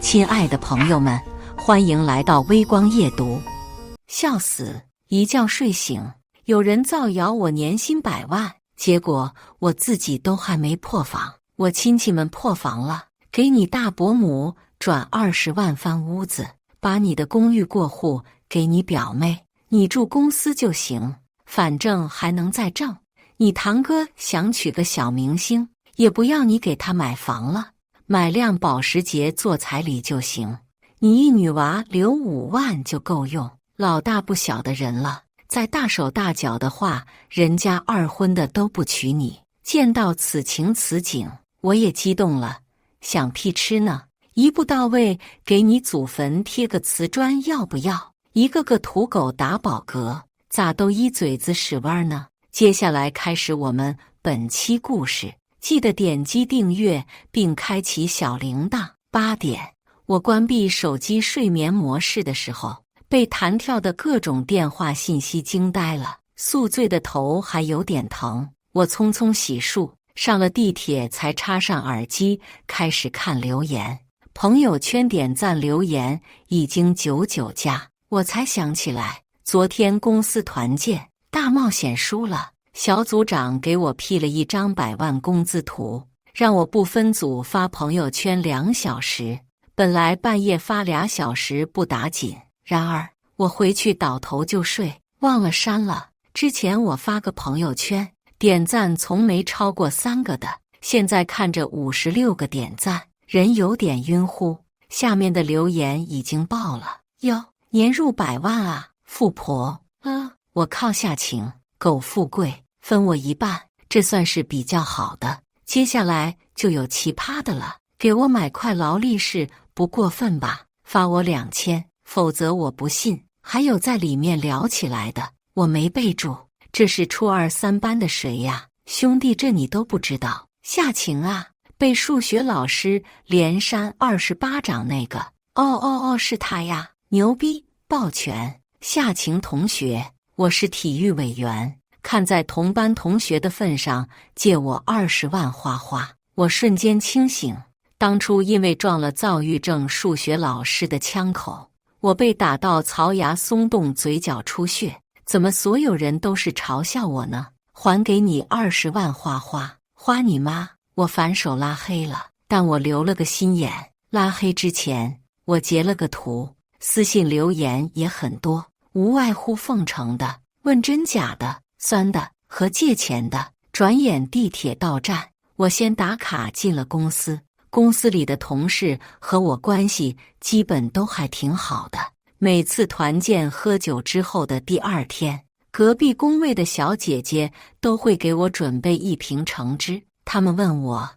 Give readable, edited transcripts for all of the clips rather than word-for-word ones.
亲爱的朋友们，欢迎来到微光夜读。笑死！一觉睡醒，有人造谣我年薪100万，结果我自己都还没破房，我亲戚们破房了，给你大伯母转20万翻屋子，把你的公寓过户给你表妹，你住公司就行，反正还能再挣。你堂哥想娶个小明星，也不要你给他买房了，买辆保时捷做彩礼就行。你一女娃留5万就够用，老大不小的人了，再大手大脚的话，人家2婚的都不娶你。见到此情此景，我也激动了，想屁吃呢？一步到位，给你祖坟贴个瓷砖要不要？一个个土狗打饱嗝，咋都一嘴子屎味儿呢？接下来开始我们本期故事，记得点击订阅并开启小铃铛。8点，我关闭手机睡眠模式的时候，被弹跳的各种电话信息惊呆了，宿醉的头还有点疼。我匆匆洗漱，上了地铁才插上耳机，开始看留言。朋友圈点赞留言已经99加，我才想起来，昨天公司团建大冒险输了，小组长给我 P 了一张100万工资图，让我不分组发朋友圈2小时。本来半夜发2小时不打紧，然而我回去倒头就睡，忘了删了。之前我发个朋友圈，点赞从没超过3个的，现在看着56个点赞，人有点晕乎。下面的留言已经爆了，哟，年入100万啊，富婆。我靠下情，狗富贵，分我1半，这算是比较好的。接下来就有奇葩的了，给我买块劳力士不过分吧？发我2000，否则我不信。还有在里面聊起来的，我没备注，这是初2、3班的谁呀？兄弟，这你都不知道？下情啊！被数学老师连扇28掌那个，是他呀，牛逼，抱拳。下情同学，我是体育委员，看在同班同学的份上，借我20万花花。我瞬间清醒，当初因为撞了躁郁症数学老师的枪口，我被打到槽牙松动，嘴角出血，怎么所有人都是嘲笑我呢？还给你20万花花，花你妈！我反手拉黑了，但我留了个心眼，拉黑之前我截了个图，私信留言也很多，无外乎奉承的、问真假的、酸的和借钱的。转眼地铁到站，我先打卡进了公司。公司里的同事和我关系基本都还挺好的，每次团建喝酒之后的第2天，隔壁工位的小姐姐都会给我准备1瓶橙汁。他们问我，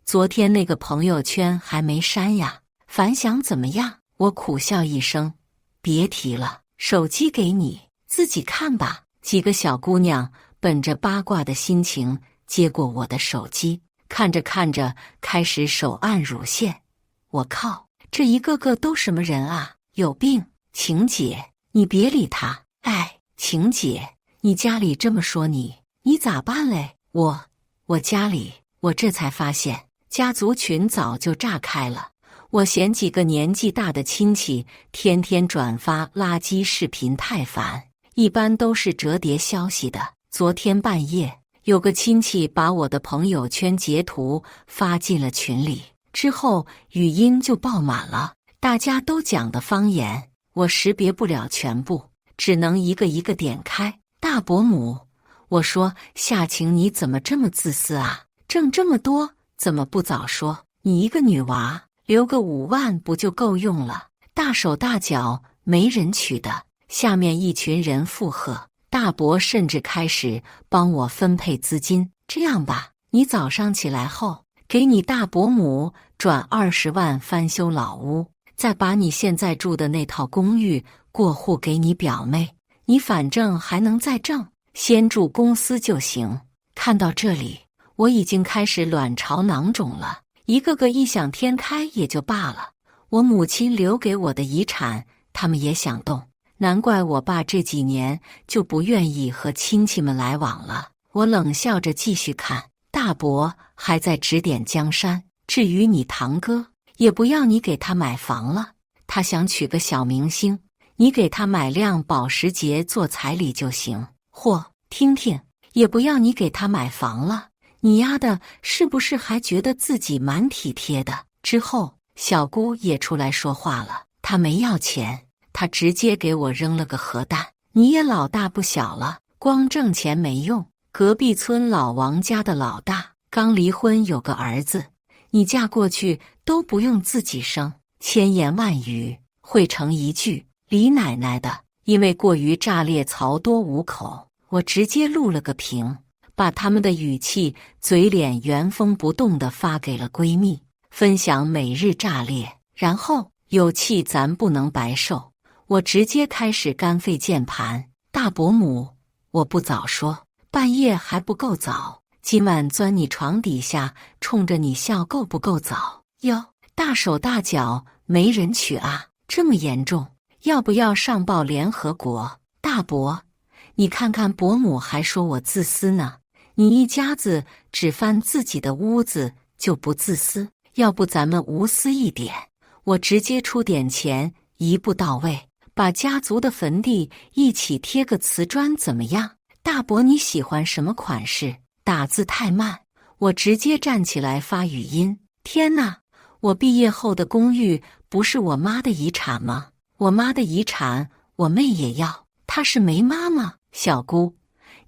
昨天那个朋友圈还没删呀，反响怎么样？我苦笑一声，别提了，手机给你，自己看吧。几个小姑娘本着八卦的心情接过我的手机，看着看着开始手按乳腺。我靠，这一个个都什么人啊？有病！晴姐，你别理他。哎，晴姐，你家里这么说你咋办嘞？我家里，我这才发现家族群早就炸开了。我嫌几个年纪大的亲戚天天转发垃圾视频太烦，一般都是折叠消息的。昨天半夜，有个亲戚把我的朋友圈截图发进了群里，之后语音就爆满了，大家都讲的方言，我识别不了全部，只能一个一个点开。大伯母，我说夏晴你怎么这么自私啊？挣这么多怎么不早说？你一个女娃留个5万不就够用了？大手大脚没人娶的。下面一群人附和，大伯甚至开始帮我分配资金。这样吧，你早上起来后给你大伯母转20万翻修老屋，再把你现在住的那套公寓过户给你表妹，你反正还能再挣，先住公司就行。看到这里，我已经开始卵巢囊肿了，一个个异想天开也就罢了，我母亲留给我的遗产他们也想动，难怪我爸这几年就不愿意和亲戚们来往了。我冷笑着继续看，大伯还在指点江山，至于你堂哥，也不要你给他买房了，他想娶个小明星，你给他买辆保时捷做彩礼就行。或听听，也不要你给他买房了，你丫的是不是还觉得自己蛮体贴的？之后小姑也出来说话了，她没要钱，她直接给我扔了个核弹。你也老大不小了，光挣钱没用。隔壁村老王家的老大刚离婚，有个儿子，你嫁过去都不用自己生，千言万语汇成一句李奶奶的。因为过于炸裂，槽多无口，我直接录了个屏，把他们的语气嘴脸原封不动地发给了闺蜜，分享每日炸裂。然后有气咱不能白受，我直接开始干废键盘。大伯母，我不早说，半夜还不够早，今晚钻你床底下冲着你笑够不够早？哟，大手大脚没人娶啊，这么严重？要不要上报联合国？大伯，你看看伯母还说我自私呢，你一家子只翻自己的屋子就不自私？要不咱们无私一点，我直接出点钱，一步到位，把家族的坟地一起贴个瓷砖怎么样？大伯你喜欢什么款式？打字太慢，我直接站起来发语音。天哪，我毕业后的公寓不是我妈的遗产吗？我妈的遗产我妹也要，她是没妈吗？小姑，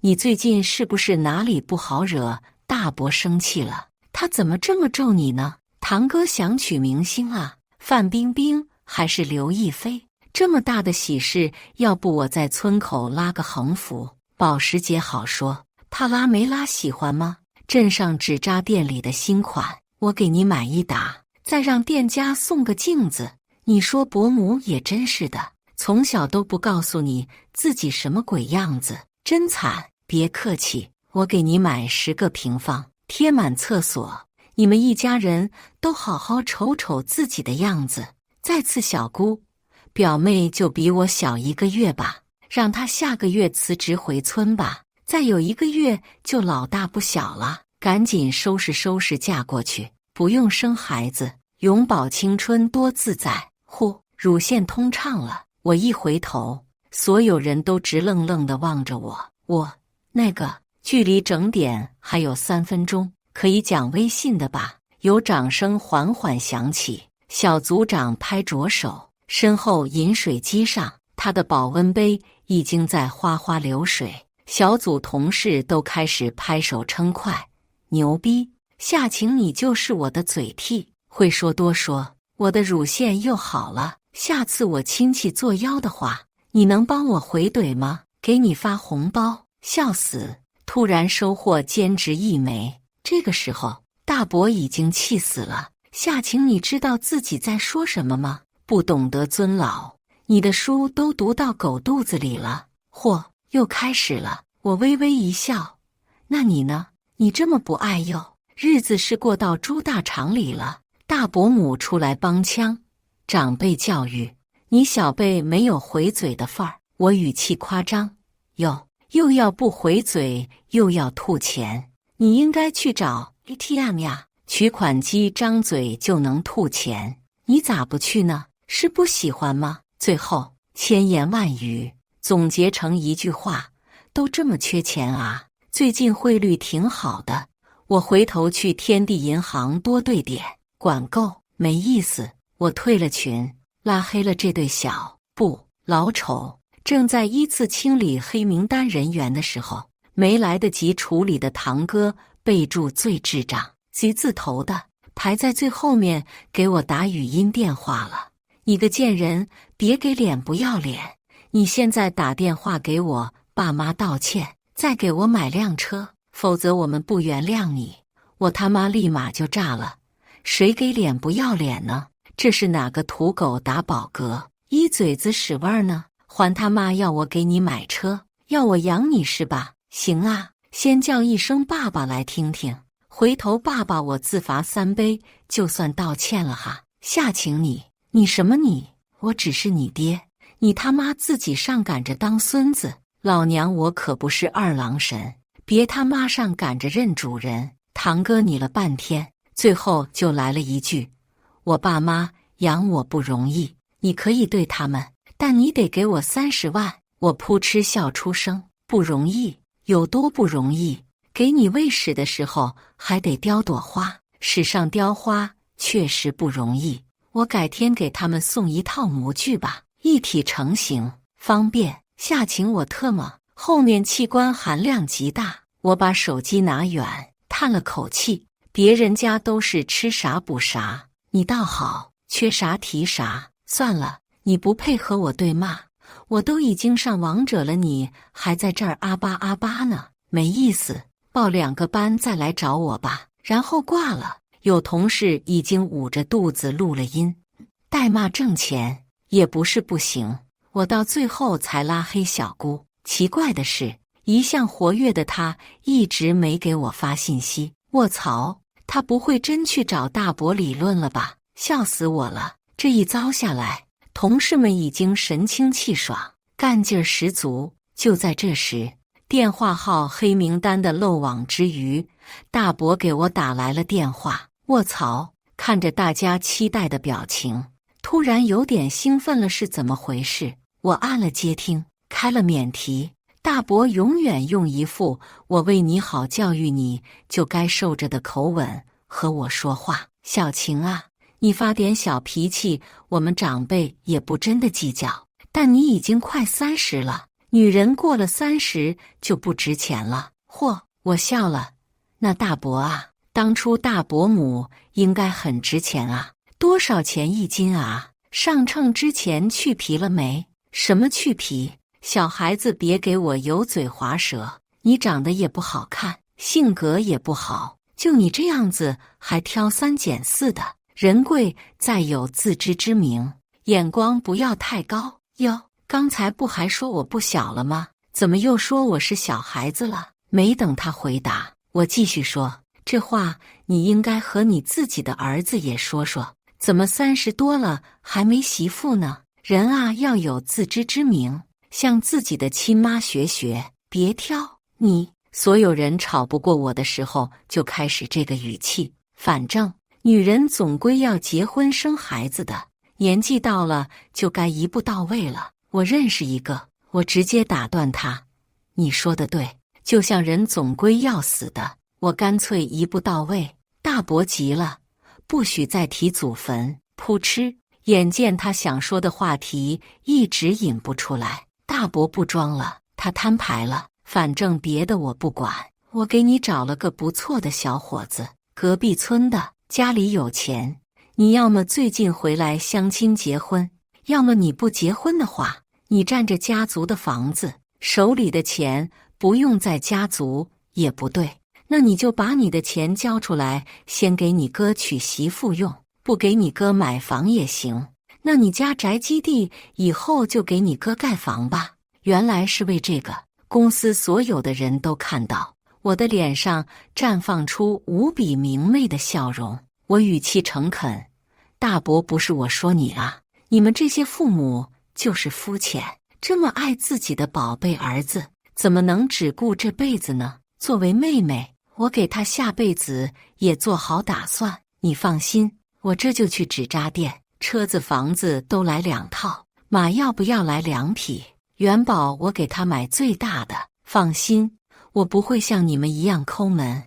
你最近是不是哪里不好惹？大伯生气了，他怎么这么咒你呢？堂哥想娶明星啊，范冰冰还是刘亦菲？这么大的喜事，要不我在村口拉个横幅？保时捷好说，他拉没拉喜欢吗？镇上纸扎店里的新款，我给你买一打，再让店家送个镜子。你说伯母也真是的，从小都不告诉你自己什么鬼样子，真惨。别客气，我给你买10个平方，贴满厕所，你们一家人都好好瞅瞅自己的样子。再次小姑，表妹就比我小1个月吧，让她下个月辞职回村吧，再有1个月就老大不小了，赶紧收拾收拾嫁过去，不用生孩子，永葆青春多自在。乳腺通畅了，我一回头，所有人都直愣愣地望着我。距离整点还有3分钟，可以讲微信的吧？有掌声缓缓响起，小组长拍着手，身后饮水机上，他的保温杯已经在哗哗流水。小组同事都开始拍手称快，牛逼！夏晴，你就是我的嘴替，会说多说，我的乳腺又好了。下次我亲戚作妖的话，你能帮我回怼吗？给你发红包，笑死！突然收获兼职1枚，这个时候大伯已经气死了。夏晴，你知道自己在说什么吗？不懂得尊老，你的书都读到狗肚子里了。又开始了。我微微一笑，那你呢？你这么不爱幼，日子是过到猪大肠里了。大伯母出来帮腔，长辈教育，你小辈没有回嘴的份儿。我语气夸张，又要不回嘴，又要吐钱，你应该去找 ATM 呀，取款机张嘴就能吐钱，你咋不去呢？是不喜欢吗？最后千言万语总结成一句话，都这么缺钱啊？最近汇率挺好的，我回头去天地银行多兑点。管够，没意思，我退了群，拉黑了这对老丑。正在依次清理黑名单人员的时候，没来得及处理的堂哥备注最智障，G 字头的排在最后面，给我打语音电话了。你个贱人，别给脸不要脸！你现在打电话给我爸妈道歉，再给我买辆车，否则我们不原谅你！我他妈立马就炸了！谁给脸不要脸呢？这是哪个土狗打饱嗝，一嘴子屎味儿呢？还他妈要我给你买车，要我养你是吧？行啊，先叫一声爸爸来听听，回头爸爸我自罚3杯，就算道歉了哈。夏晴，你什么你？我只是你爹，你他妈自己上赶着当孙子，老娘我可不是二郎神，别他妈上赶着认主人。堂哥拟了半天，最后就来了一句：我爸妈养我不容易，你可以对他们，但你得给我30万。我扑哧笑出声，不容易？有多不容易？给你喂屎的时候还得叼朵花，屎上雕花，确实不容易。我改天给他们送一套模具吧，一体成型，方便。下情我特么，后面器官含量极大。我把手机拿远，叹了口气，别人家都是吃啥补啥，你倒好，缺啥提啥。算了，你不配和我对骂，我都已经上王者了，你还在这儿啊巴啊巴呢，没意思。报2个班再来找我吧。然后挂了。有同事已经捂着肚子录了音，代骂挣钱也不是不行。我到最后才拉黑小姑。奇怪的是，一向活跃的她一直没给我发信息。卧槽，她不会真去找大伯理论了吧？笑死我了！这一遭下来，同事们已经神清气爽，干劲儿十足。就在这时，电话号黑名单的漏网之鱼，大伯给我打来了电话。卧槽！看着大家期待的表情，突然有点兴奋了，是怎么回事？我按了接听，开了免提。大伯永远用一副我为你好，教育你就该受着的口吻和我说话。小晴啊，你发点小脾气，我们长辈也不真的计较，但你已经快30了，女人过了30就不值钱了。嚯！我笑了。那大伯啊，当初大伯母应该很值钱啊，多少钱1斤啊？上秤之前去皮了没？什么去皮？小孩子别给我油嘴滑舌，你长得也不好看，性格也不好，就你这样子还挑3拣4的。人贵在有自知之明，眼光不要太高。哟，刚才不还说我不小了吗？怎么又说我是小孩子了？没等他回答，我继续说，这话你应该和你自己的儿子也说说，怎么30多了还没媳妇呢？人啊，要有自知之明，向自己的亲妈学学，别挑。你所有人吵不过我的时候就开始这个语气，反正女人总归要结婚生孩子的，年纪到了就该一步到位了。我认识一个，我直接打断他，你说的对，就像人总归要死的，我干脆一步到位。大伯急了，不许再提祖坟。扑哧，眼见他想说的话题一直引不出来，大伯不装了，他摊牌了，反正别的我不管，我给你找了个不错的小伙子，隔壁村的，家里有钱，你要么最近回来相亲结婚，要么你不结婚的话，你占着家族的房子，手里的钱不用在家族也不对，那你就把你的钱交出来，先给你哥娶媳妇用，不给你哥买房也行，那你家宅基地以后就给你哥盖房吧。原来是为这个，公司所有的人都看到，我的脸上绽放出无比明媚的笑容。我语气诚恳，大伯，不是我说你啊，你们这些父母就是肤浅，这么爱自己的宝贝儿子，怎么能只顾这辈子呢？作为妹妹，我给他下辈子也做好打算，你放心，我这就去纸扎店，车子房子都来2套，马要不要来2匹？元宝我给他买最大的，放心，我不会像你们一样抠门，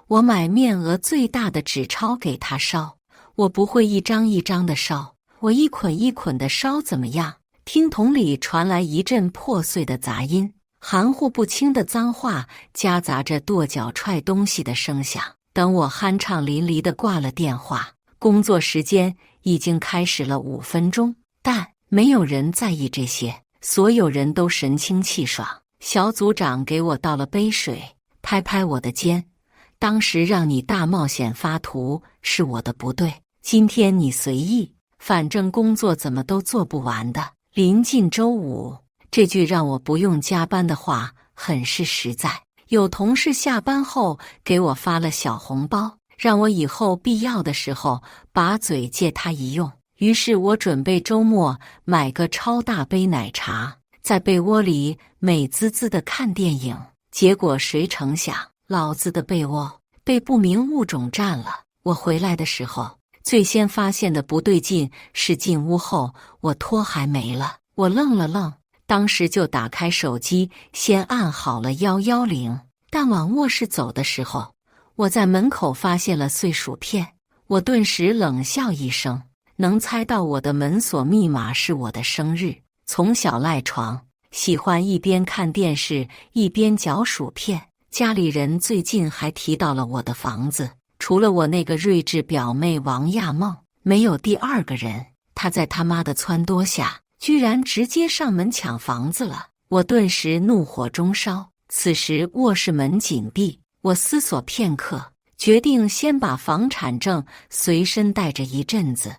我买面额最大的纸钞给他烧，我不会一张一张的烧，我一捆一捆的烧怎么样？听筒里传来一阵破碎的杂音，含糊不清的脏话夹杂着跺脚踹东西的声响。等我酣畅淋漓地挂了电话，工作时间已经开始了5分钟，但没有人在意这些，所有人都神清气爽。小组长给我倒了杯水，拍拍我的肩，当时让你大冒险发图是我的不对，今天你随意，反正工作怎么都做不完的。临近周5，这句让我不用加班的话很是实在。有同事下班后给我发了小红包，让我以后必要的时候把嘴借他一用。于是我准备周末买个超大杯奶茶，在被窝里美滋滋地看电影。结果谁成想，老子的被窝被不明物种占了。我回来的时候，最先发现的不对劲是进屋后我拖还没了。我愣了愣，当时就打开手机，先按好了110。但往卧室走的时候，我在门口发现了碎薯片，我顿时冷笑一声。能猜到我的门锁密码是我的生日。从小赖床，喜欢一边看电视一边嚼薯片。家里人最近还提到了我的房子，除了我那个睿智表妹王亚梦，没有第二个人。她在他妈的撺掇下，居然直接上门抢房子了。我顿时怒火中烧。此时卧室门紧闭，我思索片刻，决定先把房产证随身带着一阵子。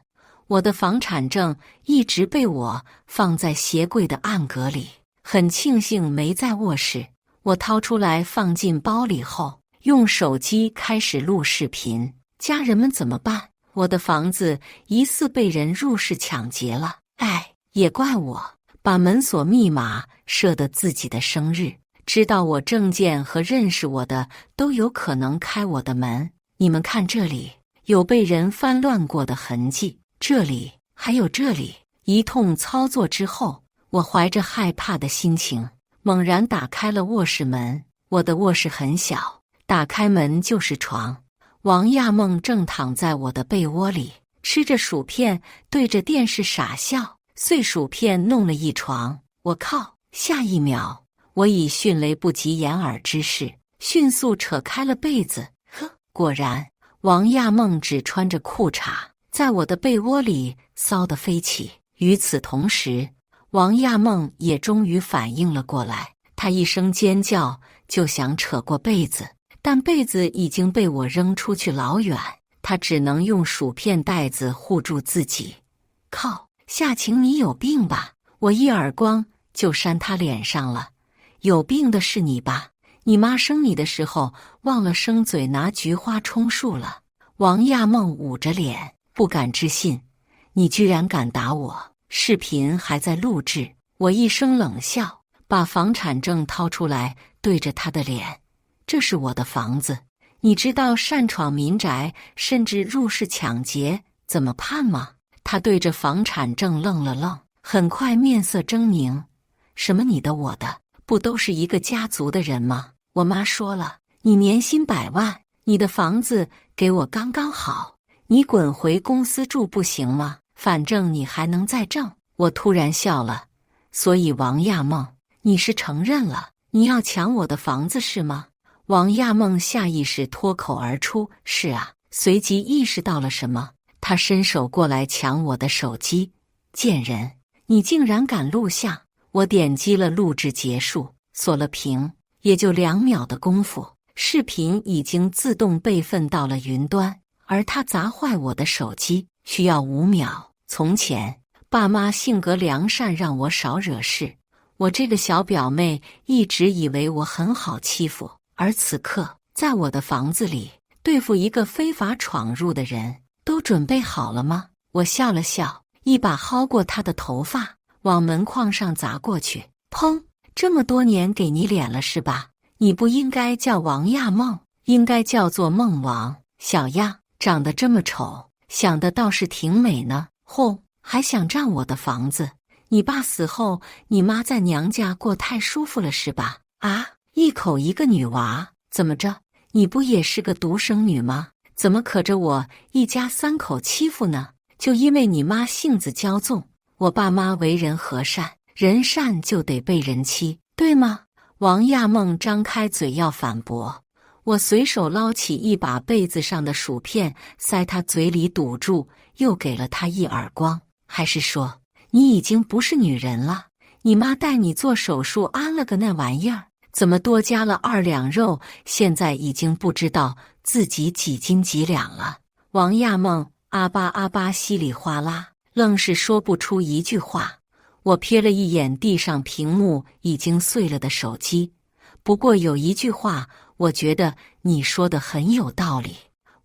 我的房产证一直被我放在鞋柜的暗格里，很庆幸没在卧室。我掏出来放进包里后，用手机开始录视频。家人们怎么办？我的房子疑似被人入室抢劫了。哎，也怪我，把门锁密码设的自己的生日，知道我证件和认识我的都有可能开我的门。你们看，这里有被人翻乱过的痕迹，这里还有这里。一通操作之后，我怀着害怕的心情猛然打开了卧室门。我的卧室很小，打开门就是床。王亚梦正躺在我的被窝里，吃着薯片，对着电视傻笑。碎薯片弄了一床，我靠！下一秒，我以迅雷不及掩耳之势，迅速扯开了被子。呵，果然，王亚梦只穿着裤衩，在我的被窝里骚得飞起。与此同时，王亚梦也终于反应了过来，她一声尖叫，就想扯过被子，但被子已经被我扔出去老远，她只能用薯片袋子护住自己。靠，夏晴，你有病吧？我一耳光就扇她脸上了。有病的是你吧？你妈生你的时候忘了生嘴，拿菊花充数了。王亚梦捂着脸，不敢置信，你居然敢打我！视频还在录制。我一声冷笑，把房产证掏出来，对着他的脸。这是我的房子，你知道擅闯民宅甚至入室抢劫怎么判吗？他对着房产证愣了愣，很快面色狰狞。什么你的我的，不都是一个家族的人吗？我妈说了，你年薪100万，你的房子给我刚刚好，你滚回公司住不行吗？反正你还能再挣。我突然笑了。所以王亚梦，你是承认了你要抢我的房子是吗？王亚梦下意识脱口而出，是啊，随即意识到了什么，他伸手过来抢我的手机。贱人，你竟然敢录像！我点击了录制结束，锁了屏，也就2秒的功夫，视频已经自动备份到了云端。而他砸坏我的手机需要5秒。从前爸妈性格良善，让我少惹事，我这个小表妹一直以为我很好欺负。而此刻，在我的房子里对付一个非法闯入的人，都准备好了吗？我笑了笑，一把薅过他的头发，往门框上砸过去。砰！这么多年给你脸了是吧？你不应该叫王亚梦，应该叫做梦王。小样，长得这么丑，想的倒是挺美呢。吼，还想占我的房子？你爸死后，你妈在娘家过太舒服了是吧？啊，一口一个女娃，怎么着？你不也是个独生女吗？怎么可着我一家3口欺负呢？就因为你妈性子骄纵，我爸妈为人和善，人善就得被人欺，对吗？王亚梦张开嘴要反驳，我随手捞起一把被子上的薯片，塞他嘴里堵住，又给了他一耳光。还是说，你已经不是女人了？你妈带你做手术安了个那玩意儿，怎么多加了2两肉？现在已经不知道自己几斤几两了。王亚梦啊吧啊吧稀里哗啦，愣是说不出一句话。我瞥了一眼地上屏幕已经碎了的手机，不过有一句话，我觉得你说的很有道理。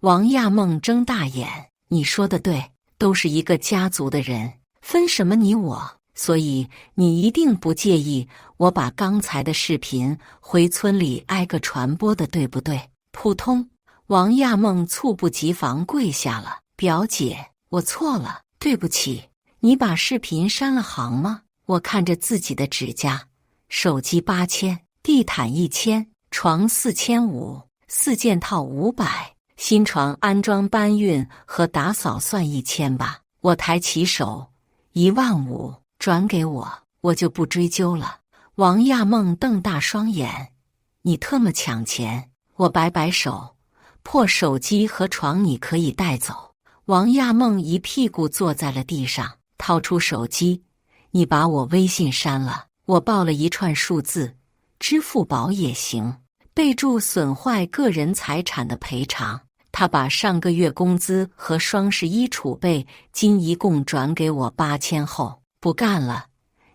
王亚梦睁大眼，你说的对，都是一个家族的人，分什么你我？所以你一定不介意我把刚才的视频回村里挨个传播的，对不对？扑通，王亚梦猝不及防跪下了。表姐，我错了，对不起。你把视频删了行吗？我看着自己的指甲，手机8000，地毯1000，床4500，4件套500，新床安装搬运和打扫算1000吧。我抬起手，15000，转给我，我就不追究了。王亚梦瞪大双眼，你特么抢钱？我摆摆手，破手机和床你可以带走。王亚梦一屁股坐在了地上，掏出手机，你把我微信删了。我报了一串数字，支付宝也行，备注损坏个人财产的赔偿。他把上个月工资和双11储备金一共转给我8000后，不干了，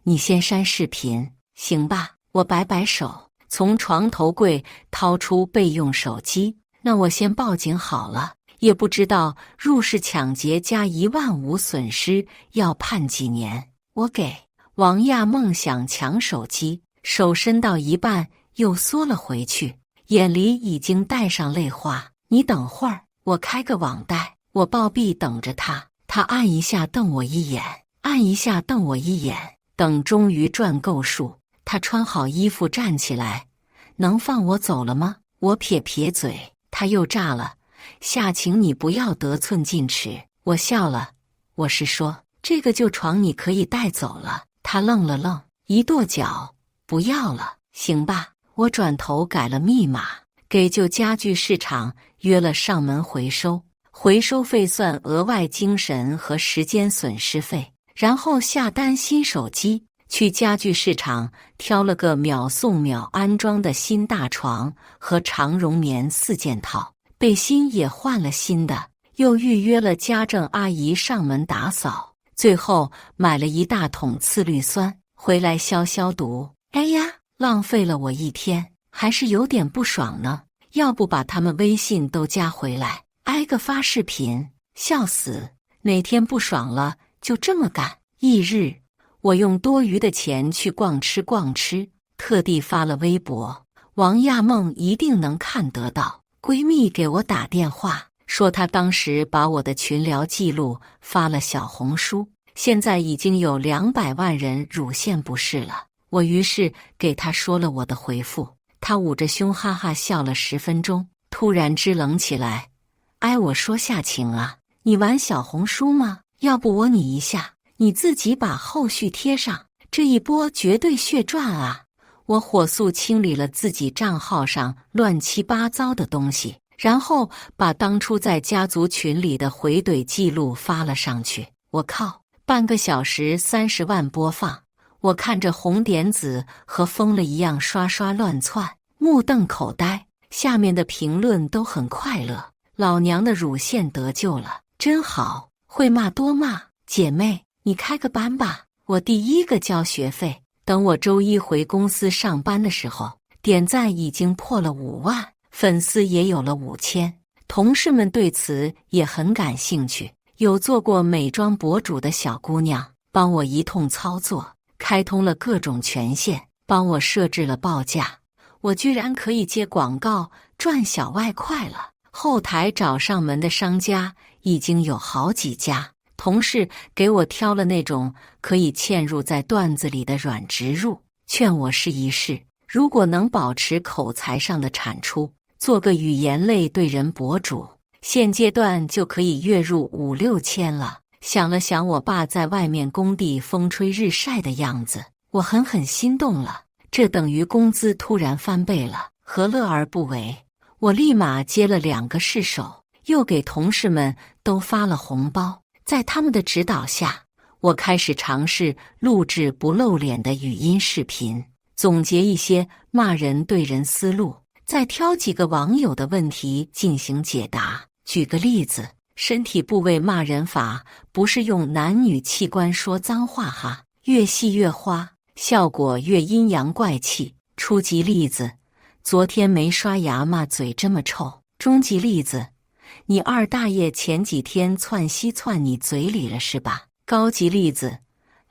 你先删视频，行吧？我摆摆手，从床头柜掏出备用手机，那我先报警好了。也不知道入室抢劫加15000损失要判几年。我给王亚梦想抢手机，手伸到一半又缩了回去，眼里已经带上泪花。你等会儿，我开个网贷。我暴毙等着他，他按一下瞪我一眼，按一下瞪我一眼，等终于赚够数，他穿好衣服站起来，能放我走了吗？我撇撇嘴，他又炸了。夏晴，你不要得寸进尺。我笑了，我是说这个旧床你可以带走了。他愣了愣，一跺脚，不要了，行吧？我转头改了密码，给旧家具市场约了上门回收，回收费算额外精神和时间损失费，然后下单新手机。去家具市场挑了个秒送秒安装的新大床和长绒棉4件套。背心也换了新的，又预约了家政阿姨上门打扫，最后买了一大桶次氯酸回来消毒。哎呀，浪费了我一天，还是有点不爽呢。要不把他们微信都加回来，挨个发视频，笑死。哪天不爽了就这么干。翌日，我用多余的钱去逛吃，特地发了微博，王亚梦一定能看得到。闺蜜给我打电话，说她当时把我的群聊记录发了小红书，现在已经有200万人乳腺不适了。我于是给她说了我的回复，她捂着胸哈哈笑了10分钟，突然支棱起来。哎，我说夏晴啊，你玩小红书吗？要不我你一下，你自己把后续贴上，这一波绝对血赚啊！我火速清理了自己账号上乱七八糟的东西，然后把当初在家族群里的回怼记录发了上去。我靠，半个小时30万播放！我看着红点子和疯了一样刷刷乱窜，目瞪口呆。下面的评论都很快乐，老娘的乳腺得救了，真好！会骂多骂，姐妹，你开个班吧，我第一个交学费。等我周一回公司上班的时候，点赞已经破了5万，粉丝也有了5000。同事们对此也很感兴趣，有做过美妆博主的小姑娘帮我一通操作，开通了各种权限，帮我设置了报价，我居然可以接广告赚小外快了。后台找上门的商家已经有好几家，同事给我挑了那种可以嵌入在段子里的软植入，劝我试一试，如果能保持口才上的产出，做个语言类对人博主，现阶段就可以月入5、6千了。想了想我爸在外面工地风吹日晒的样子，我狠狠心动了，这等于工资突然翻倍了，何乐而不为？我立马接了2个试手，又给同事们都发了红包。在他们的指导下，我开始尝试录制不露脸的语音视频，总结一些骂人对人思路，再挑几个网友的问题进行解答。举个例子，身体部位骂人法不是用男女器官说脏话哈，越细越花，效果越阴阳怪气。初级例子，昨天没刷牙骂嘴这么臭。中级例子，你二大爷前几天窜稀窜你嘴里了是吧？高级例子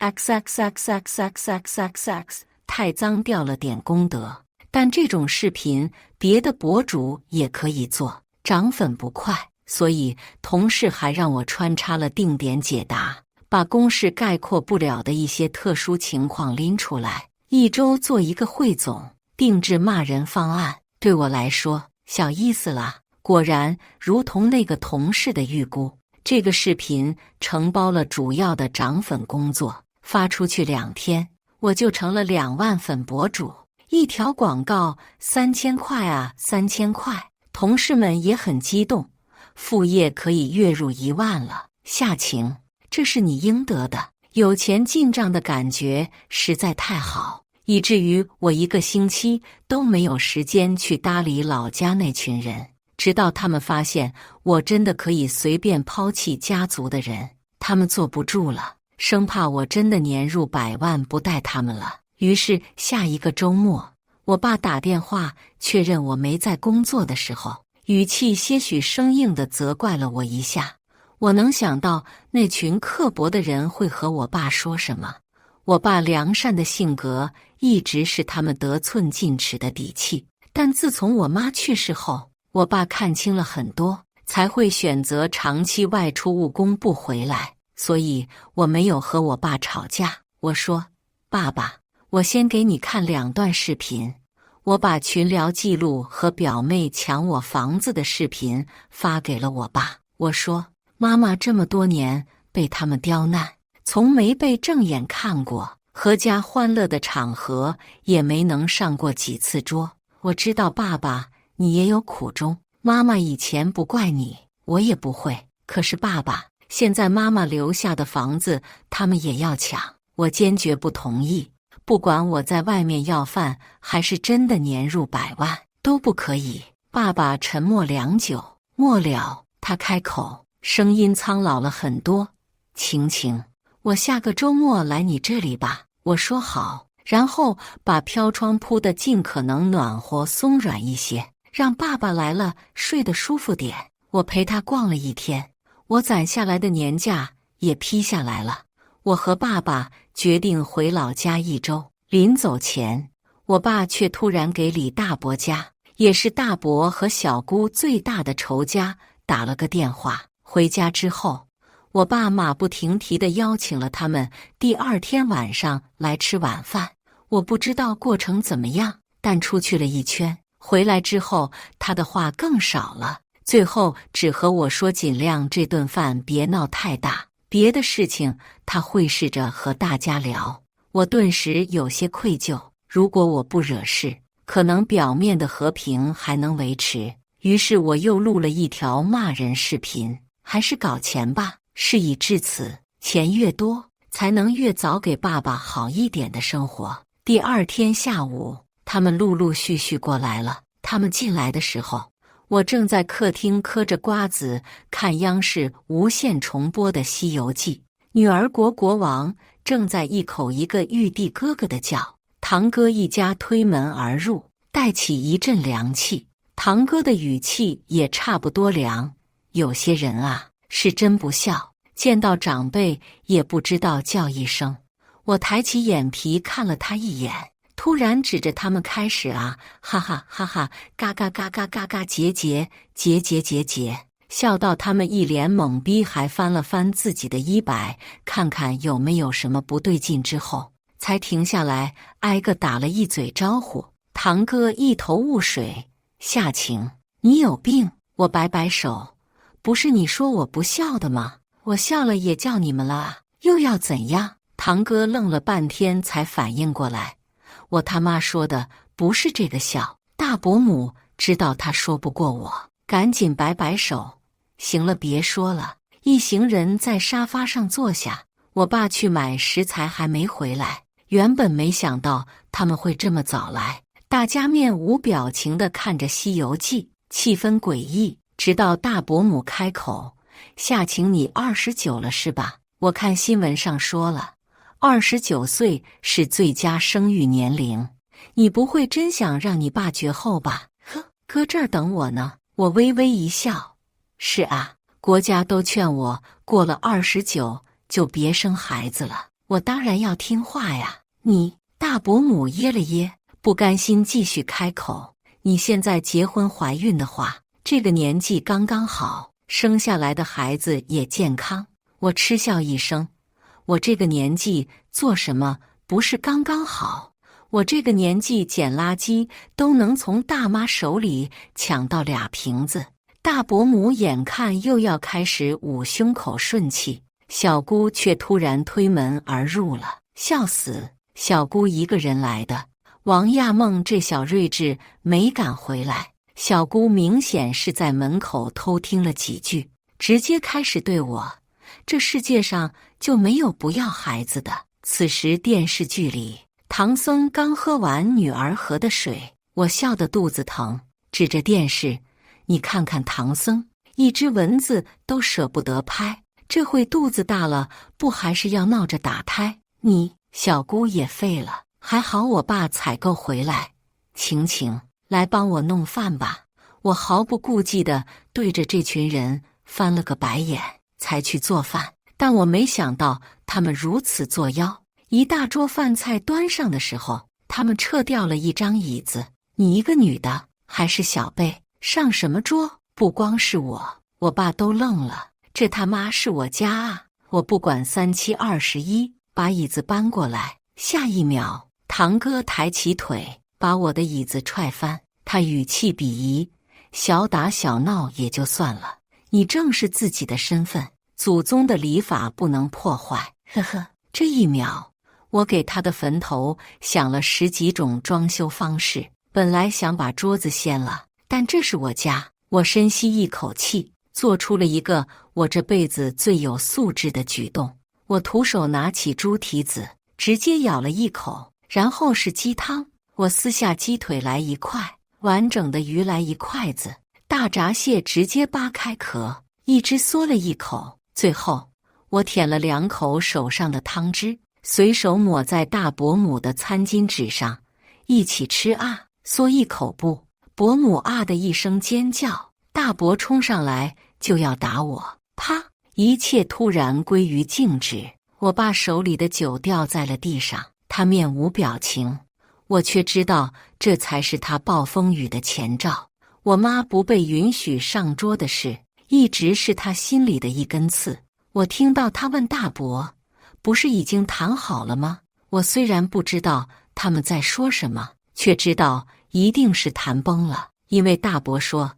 ，xxxxxxxxx 太脏掉了点功德。但这种视频别的博主也可以做，涨粉不快，所以同事还让我穿插了定点解答，把公事概括不了的一些特殊情况拎出来，一周做一个汇总，定制骂人方案。对我来说，小意思啦。果然，如同那个同事的预估，这个视频承包了主要的涨粉工作，发出去2天，我就成了2万粉博主，一条广告3000块啊，3000块！同事们也很激动，副业可以月入1万了。夏晴，这是你应得的，有钱进账的感觉实在太好，以至于我1个星期都没有时间去搭理老家那群人。直到他们发现我真的可以随便抛弃家族的人，他们坐不住了，生怕我真的年入100万不带他们了。于是下一个周末，我爸打电话确认我没在工作的时候，语气些许生硬地责怪了我一下。我能想到那群刻薄的人会和我爸说什么。我爸良善的性格一直是他们得寸进尺的底气，但自从我妈去世后，我爸看清了很多，才会选择长期外出务工不回来。所以我没有和我爸吵架。我说：爸爸，我先给你看2段视频。我把群聊记录和表妹抢我房子的视频发给了我爸。我说：妈妈这么多年被他们刁难，从没被正眼看过，阖家欢乐的场合也没能上过几次桌。我知道爸爸你也有苦衷，妈妈以前不怪你，我也不会。可是爸爸，现在妈妈留下的房子他们也要抢，我坚决不同意。不管我在外面要饭，还是真的年入100万，都不可以。爸爸沉默良久，末了他开口，声音苍老了很多：晴晴，我下个周末来你这里吧。我说好，然后把飘窗铺得尽可能暖和松软一些，让爸爸来了睡得舒服点。我陪他逛了1天，我攒下来的年假也批下来了。我和爸爸决定回老家1周。临走前，我爸却突然给李大伯家，也是大伯和小姑最大的仇家，打了个电话。回家之后，我爸马不停蹄地邀请了他们第2天晚上来吃晚饭。我不知道过程怎么样，但出去了1圈，回来之后他的话更少了，最后只和我说尽量这顿饭别闹太大，别的事情他会试着和大家聊。我顿时有些愧疚，如果我不惹事，可能表面的和平还能维持。于是我又录了1条骂人视频，还是搞钱吧，事已至此，钱越多，才能越早给爸爸好一点的生活。第2天下午，他们陆陆续续过来了。他们进来的时候，我正在客厅嗑着瓜子，看央视无限重播的《西游记》。女儿国王正在一口一个玉帝哥哥的叫，堂哥一家推门而入，带起一阵凉气。堂哥的语气也差不多凉，有些人啊，是真不孝，见到长辈也不知道叫一声。我抬起眼皮看了他一眼，突然指着他们开始啊，哈哈哈哈，嘎嘎嘎嘎嘎嘎，结，笑到他们一脸懵逼，还翻了翻自己的衣摆，看看有没有什么不对劲，之后才停下来，挨个打了一嘴招呼。堂哥一头雾水：夏晴，你有病？我摆摆手：不是你说我不孝的吗？我孝了也叫你们了啊，又要怎样？堂哥愣了半天才反应过来，我他妈说的不是这个孝。大伯母知道他说不过我，赶紧摆摆手：行了，别说了。一行人在沙发上坐下，我爸去买食材还没回来，原本没想到他们会这么早来，大家面无表情地看着《西游记》，气氛诡异。直到大伯母开口：夏晴，你29了是吧？我看新闻上说了，29岁是最佳生育年龄，你不会真想让你爸绝后吧？呵，搁这儿等我呢。我微微一笑：是啊，国家都劝我过了29就别生孩子了，我当然要听话呀。你，大伯母噎了噎，不甘心继续开口：你现在结婚怀孕的话，这个年纪刚刚好，生下来的孩子也健康。我嗤笑一声，我这个年纪做什么不是刚刚好？我这个年纪捡垃圾都能从大妈手里抢到2瓶子。大伯母眼看又要开始捂胸口顺气，小姑却突然推门而入了。笑死，小姑一个人来的，王亚梦这小睿智没敢回来。小姑明显是在门口偷听了几句，直接开始对我，这世界上就没有不要孩子的。此时电视剧里，唐僧刚喝完女儿喝的水，我笑得肚子疼，指着电视，你看看唐僧，一只蚊子都舍不得拍，这会肚子大了，不还是要闹着打胎？你小姑也废了。还好我爸采购回来，晴晴，来帮我弄饭吧。我毫不顾忌地对着这群人翻了个白眼，才去做饭。但我没想到他们如此作妖。一大桌饭菜端上的时候，他们撤掉了一张椅子。你一个女的，还是小辈，上什么桌？不光是我爸都愣了。这他妈是我家啊！我不管37、21，把椅子搬过来。下一秒，堂哥抬起腿，把我的椅子踹翻。他语气鄙夷：小打小闹也就算了，你正视自己的身份，祖宗的礼法不能破坏。呵呵，这一秒，我给他的坟头想了10几种装修方式。本来想把桌子掀了，但这是我家。我深吸一口气，做出了一个我这辈子最有素质的举动。我徒手拿起猪蹄子，直接咬了一口，然后是鸡汤。我撕下鸡腿来1块，完整的鱼来1筷子，大闸蟹直接扒开壳，一只嗦了一口。最后，我舔了2口手上的汤汁，随手抹在大伯母的餐巾纸上，一起吃啊！嗦一口不，伯母啊的一声尖叫，大伯冲上来就要打我，啪！一切突然归于静止。我爸手里的酒掉在了地上，他面无表情，我却知道这才是他暴风雨的前兆。我妈不被允许上桌的事，一直是他心里的一根刺。我听到他问大伯，不是已经谈好了吗？我虽然不知道他们在说什么，却知道一定是谈崩了，因为大伯说，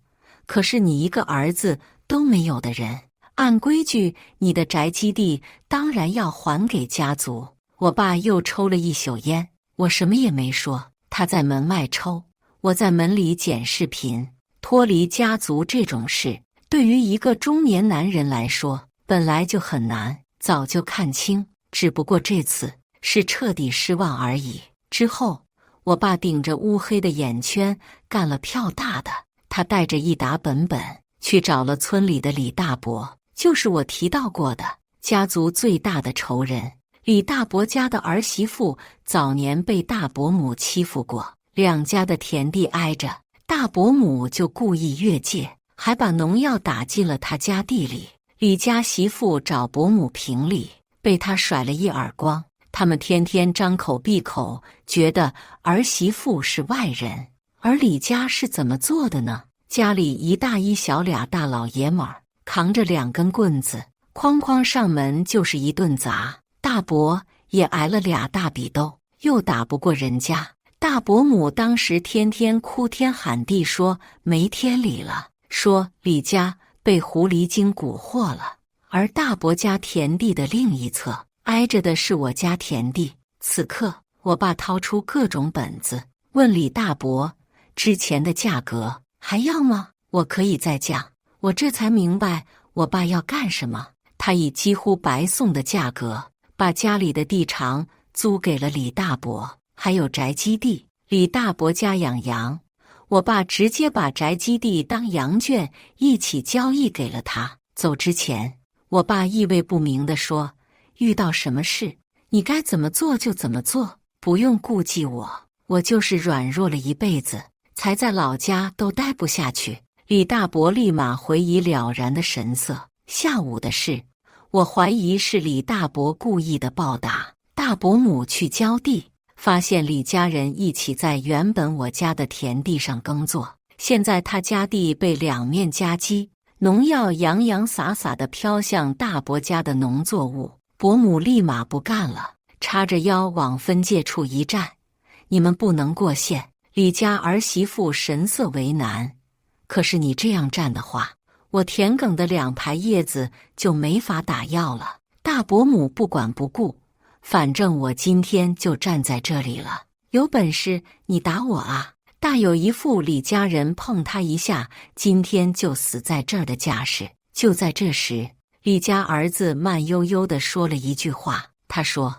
可是你一个儿子都没有的人，按规矩你的宅基地当然要还给家族。我爸又抽了一宿烟，我什么也没说，他在门外抽，我在门里剪视频。脱离家族这种事，对于一个中年男人来说本来就很难，早就看清，只不过这次是彻底失望而已。之后我爸顶着乌黑的眼圈干了票大的，他带着一沓本本去找了村里的李大伯，就是我提到过的家族最大的仇人。李大伯家的儿媳妇早年被大伯母欺负过，2家的田地挨着，大伯母就故意越界，还把农药打进了他家地里。李家媳妇找伯母评理，被他甩了一耳光。他们天天张口闭口觉得儿媳妇是外人，而李家是怎么做的呢？家里一大一小2大老爷们儿扛着2根棍子，哐哐上门就是一顿砸。大伯也挨了2大笔兜，又打不过人家。大伯母当时天天哭天喊地说没天理了，说李家被狐狸精蛊惑了。而大伯家田地的另一侧挨着的是我家田地。此刻我爸掏出各种本子，问李大伯，之前的价格还要吗？我可以再降。我这才明白我爸要干什么。他以几乎白送的价格把家里的地场租给了李大伯，还有宅基地。李大伯家养羊，我爸直接把宅基地当羊圈一起交易给了他。走之前，我爸意味不明地说，遇到什么事你该怎么做就怎么做，不用顾忌我，我就是软弱了一辈子，才在老家都待不下去。李大伯立马回以了然的神色。下午的事，我怀疑是李大伯故意的暴打。大伯母去浇地，发现李家人一起在原本我家的田地上耕作，现在他家地被2面夹击，农药洋洋洒洒地飘向大伯家的农作物。伯母立马不干了，叉着腰往分界处一站：“你们不能过线。”李家儿媳妇神色为难：“可是你这样站的话，我田埂的2排叶子就没法打药了。”大伯母不管不顾：“反正我今天就站在这里了，有本事你打我啊！”大有一副李家人碰他一下，今天就死在这儿的架势。就在这时，李家儿子慢悠悠地说了一句话，他说：“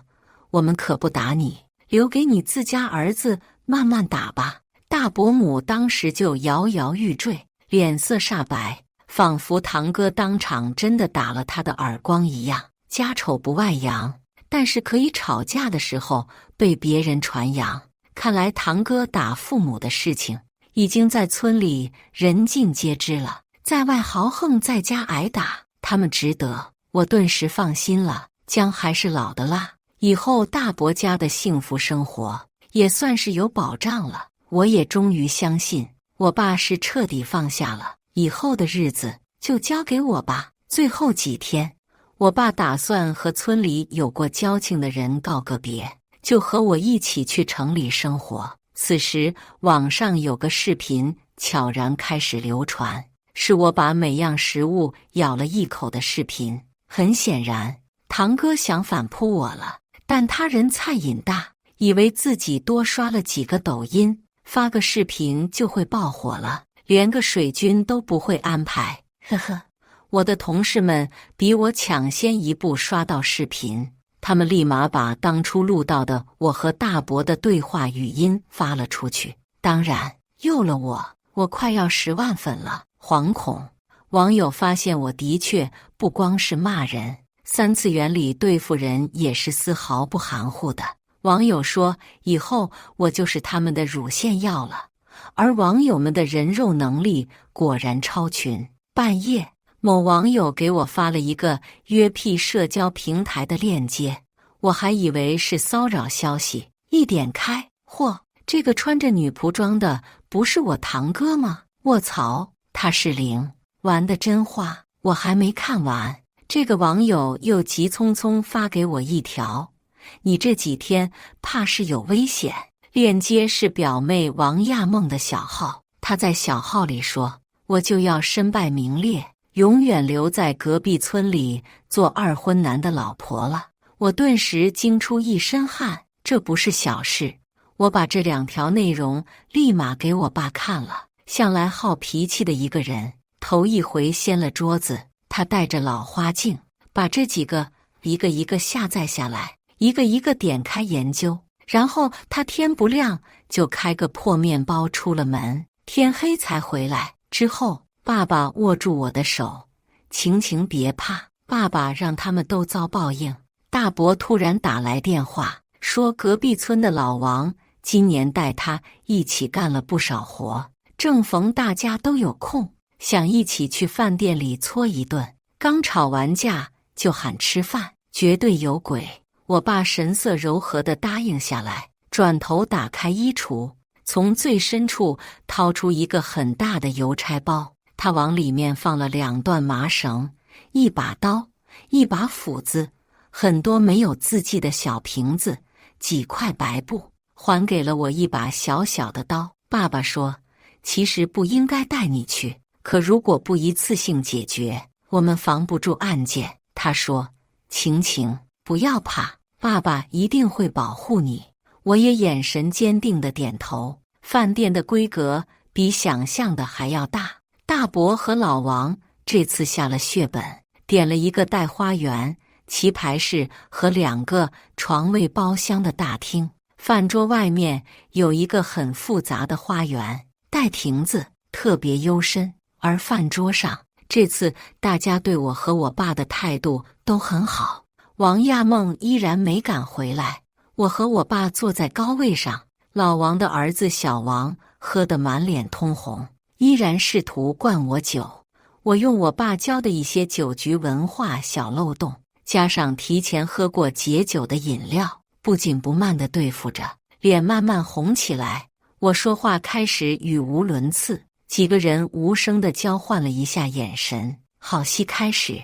我们可不打你，留给你自家儿子慢慢打吧。”大伯母当时就摇摇欲坠，脸色煞白，仿佛堂哥当场真的打了他的耳光一样。家丑不外扬，但是可以吵架的时候被别人传扬。看来堂哥打父母的事情已经在村里人尽皆知了，在外豪横，在家挨打，他们值得。我顿时放心了，姜还是老的辣，以后大伯家的幸福生活也算是有保障了。我也终于相信我爸是彻底放下了，以后的日子就交给我吧。最后几天，我爸打算和村里有过交情的人告个别，就和我一起去城里生活。此时网上有个视频悄然开始流传，是我把每样食物咬了一口的视频。很显然，堂哥想反扑我了，但他人菜瘾大，以为自己多刷了几个抖音，发个视频就会爆火了，连个水军都不会安排。呵呵，我的同事们比我抢先一步刷到视频，他们立马把当初录到的我和大伯的对话语音发了出去。当然，诱了我快要10万粉了，惶恐。网友发现我的确不光是骂人，3次元里对付人也是丝毫不含糊的。网友说以后我就是他们的乳腺药了，而网友们的人肉能力果然超群。半夜，某网友给我发了一个约屁社交平台的链接，我还以为是骚扰消息，一点开，嚯，这个穿着女仆装的不是我堂哥吗？卧槽，他是0，玩得真花。我还没看完，这个网友又急匆匆发给我一条：“你这几天怕是有危险。”链接是表妹王亚梦的小号，她在小号里说：“我就要身败名裂，永远留在隔壁村里做2婚男的老婆了。”我顿时惊出一身汗，这不是小事。我把这2条内容立马给我爸看了，向来好脾气的一个人，头一回掀了桌子。他带着老花镜，把这几个一个一个下载下来，一个一个点开研究，然后他天不亮就开个破面包出了门，天黑才回来。之后，爸爸握住我的手：“晴晴别怕，爸爸让他们都遭报应。”大伯突然打来电话，说隔壁村的老王今年带他一起干了不少活，正逢大家都有空，想一起去饭店里搓一顿。刚吵完架就喊吃饭，绝对有鬼。我爸神色柔和地答应下来，转头打开衣橱，从最深处掏出一个很大的邮差包，他往里面放了2段麻绳、一把刀、一把斧子，很多没有字迹的小瓶子，几块白布，还给了我一把小小的刀。爸爸说：“其实不应该带你去，可如果不一次性解决，我们防不住案件。”他说：“晴晴，不要怕，爸爸一定会保护你。”我也眼神坚定地点头。饭店的规格比想象的还要大，大伯和老王这次下了血本，点了一个带花园、棋牌室和2个床位包厢的大厅。饭桌外面有一个很复杂的花园，带亭子，特别幽深。而饭桌上，这次大家对我和我爸的态度都很好。王亚梦依然没敢回来，我和我爸坐在高位上，老王的儿子小王喝得满脸通红，依然试图灌我酒。我用我爸教的一些酒局文化小漏洞，加上提前喝过解酒的饮料，不紧不慢地对付着，脸慢慢红起来。我说话开始语无伦次，几个人无声地交换了一下眼神。好戏开始，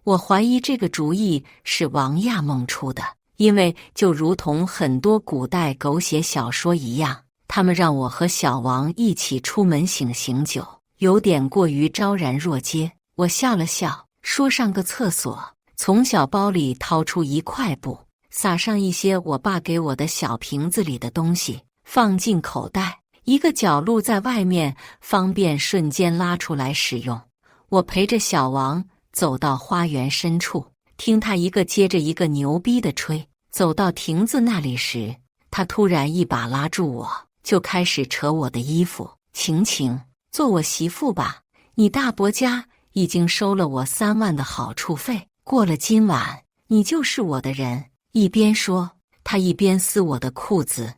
我怀疑这个主意是王亚梦出的，因为就如同很多古代狗血小说一样，他们让我和小王一起出门醒酒，有点过于昭然若揭。我笑了笑，说上个厕所，从小包里掏出一块布，撒上一些我爸给我的小瓶子里的东西，放进口袋，一个角露在外面，方便瞬间拉出来使用。我陪着小王走到花园深处，听他一个接着一个牛逼的吹。走到亭子那里时，他突然一把拉住我，就开始扯我的衣服。晴晴，做我媳妇吧，你大伯家已经收了我3万的好处费，过了今晚，你就是我的人。一边说，他一边撕我的裤子。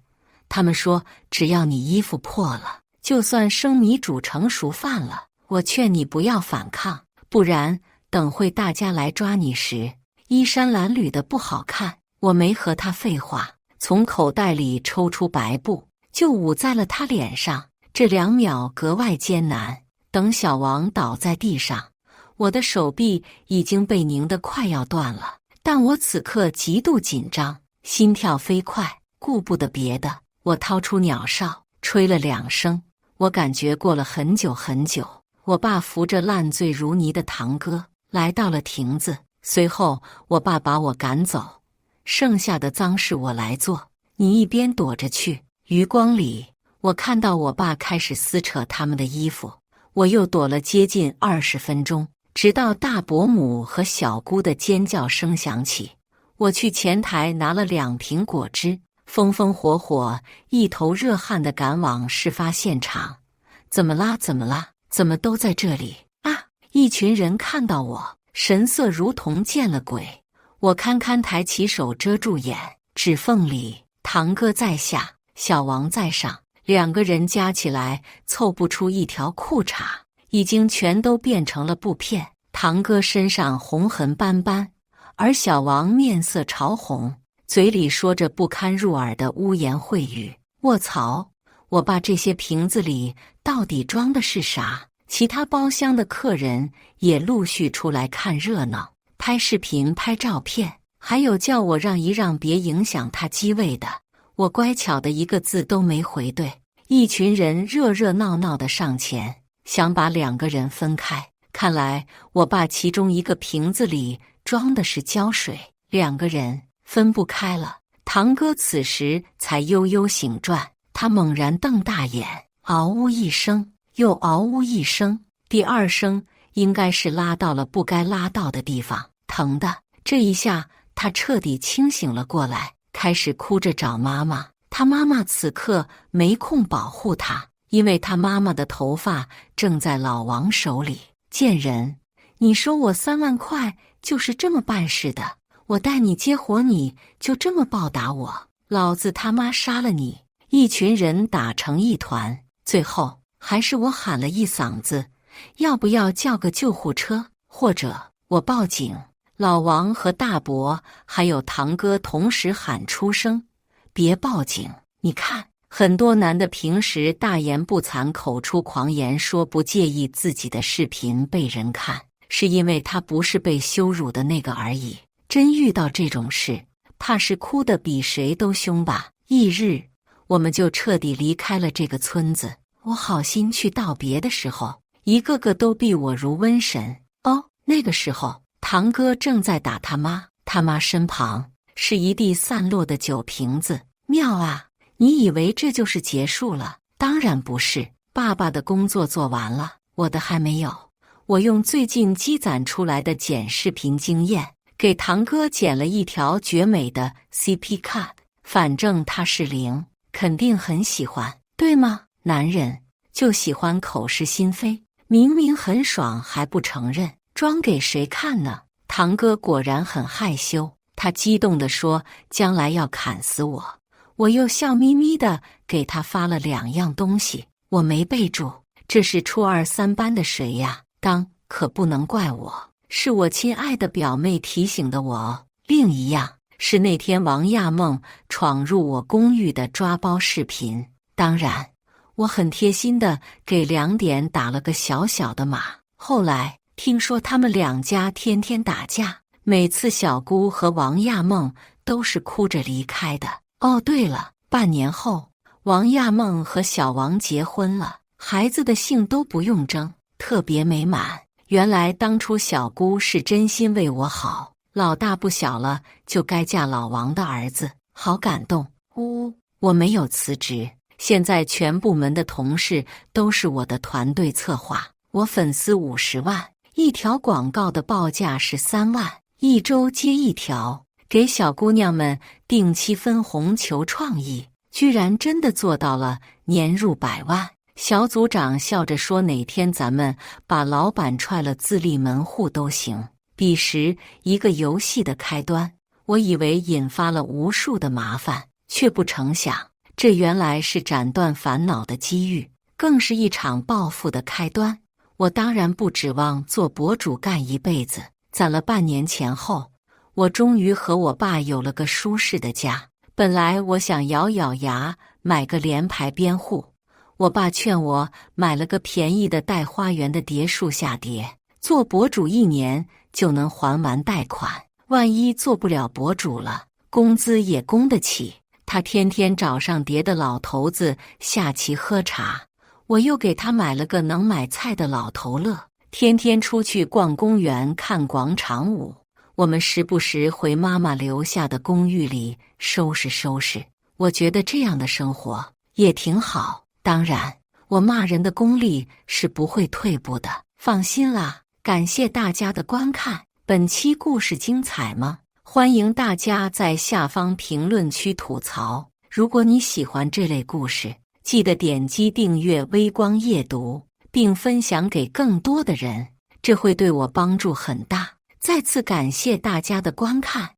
他们说，只要你衣服破了，就算生米煮成熟饭了。我劝你不要反抗，不然等会大家来抓你时，衣衫褴褛的不好看。我没和他废话，从口袋里抽出白布，就捂在了他脸上。这2秒格外艰难。等小王倒在地上，我的手臂已经被拧得快要断了，但我此刻极度紧张，心跳飞快，顾不得别的。我掏出鸟哨，吹了2声。我感觉过了很久很久。我爸扶着烂醉如泥的堂哥来到了亭子，随后我爸把我赶走，剩下的脏事我来做，你一边躲着去。余光里，我看到我爸开始撕扯他们的衣服，我又躲了接近20分钟，直到大伯母和小姑的尖叫声响起。我去前台拿了2瓶果汁，风风火火，一头热汗地赶往事发现场。怎么啦？怎么啦？怎么都在这里啊？一群人看到我，神色如同见了鬼。我堪堪抬起手遮住眼，指缝里，堂哥在下，小王在上，2个人加起来凑不出一条裤衩，已经全都变成了布片。堂哥身上红痕斑斑，而小王面色潮红，嘴里说着不堪入耳的污言秽语。卧槽！我爸这些瓶子里到底装的是啥？其他包厢的客人也陆续出来看热闹，拍视频、拍照片，还有叫我让一让，别影响他机位的。我乖巧的一个字都没回对。一群人热热闹闹的上前，想把2个人分开。看来我爸其中一个瓶子里装的是胶水，2个人分不开了。堂哥此时才悠悠醒转，他猛然瞪大眼，嗷呜一声，又嗷呜一声，第2声应该是拉到了不该拉到的地方，疼的。这一下他彻底清醒了过来，开始哭着找妈妈。他妈妈此刻没空保护他，因为他妈妈的头发正在老王手里。贱人，你说我3万块就是这么办事的？我带你接活，你就这么报答我？老子他妈杀了你！一群人打成一团，最后还是我喊了一嗓子，要不要叫个救护车，或者我报警？老王和大伯还有堂哥同时喊出声，别报警！你看，很多男的平时大言不惭，口出狂言，说不介意自己的视频被人看，是因为他不是被羞辱的那个而已。真遇到这种事，怕是哭得比谁都凶吧。翌日，我们就彻底离开了这个村子。我好心去道别的时候，一个个都避我如瘟神。那个时候，堂哥正在打他妈，他妈身旁是一地散落的酒瓶子。妙啊！你以为这就是结束了？当然不是。爸爸的工作做完了，我的还没有。我用最近积攒出来的剪视频经验，给堂哥剪了一条绝美的 CP cut， 反正他是0，肯定很喜欢，对吗？男人就喜欢口是心非，明明很爽还不承认，装给谁看呢？堂哥果然很害羞，他激动地说将来要砍死我。我又笑眯眯地给他发了2样东西，我没备注，这是初2、3班的谁呀？可不能怪我，是我亲爱的表妹提醒的我哦。另一样是那天王亚梦闯入我公寓的抓包视频，当然我很贴心的给2点打了个小小的码。后来听说他们2家天天打架，每次小姑和王亚梦都是哭着离开的。哦，对了，半年后，王亚梦和小王结婚了，孩子的姓都不用争，特别美满。原来当初小姑是真心为我好，老大不小了就该嫁老王的儿子，好感动。我没有辞职，现在全部门的同事都是我的团队策划。我粉丝50万，一条广告的报价是3万，一周接1条，给小姑娘们定期分红求创意，居然真的做到了年入100万。小组长笑着说，哪天咱们把老板踹了自立门户都行。彼时一个游戏的开端，我以为引发了无数的麻烦，却不成想这原来是斩断烦恼的机遇，更是一场暴富的开端。我当然不指望做博主干一辈子，攒了半年前后，我终于和我爸有了个舒适的家。本来我想咬咬牙买个联排边户，我爸劝我买了个便宜的带花园的蝶树下蝶，做博主1年就能还完贷款，万一做不了博主了，工资也供得起。他天天找上蝶的老头子下棋喝茶，我又给他买了个能买菜的老头乐，天天出去逛公园看广场舞。我们时不时回妈妈留下的公寓里收拾收拾，我觉得这样的生活也挺好。当然，我骂人的功力是不会退步的，放心啦。感谢大家的观看，本期故事精彩吗？欢迎大家在下方评论区吐槽。如果你喜欢这类故事，记得点击订阅微光夜读，并分享给更多的人，这会对我帮助很大。再次感谢大家的观看。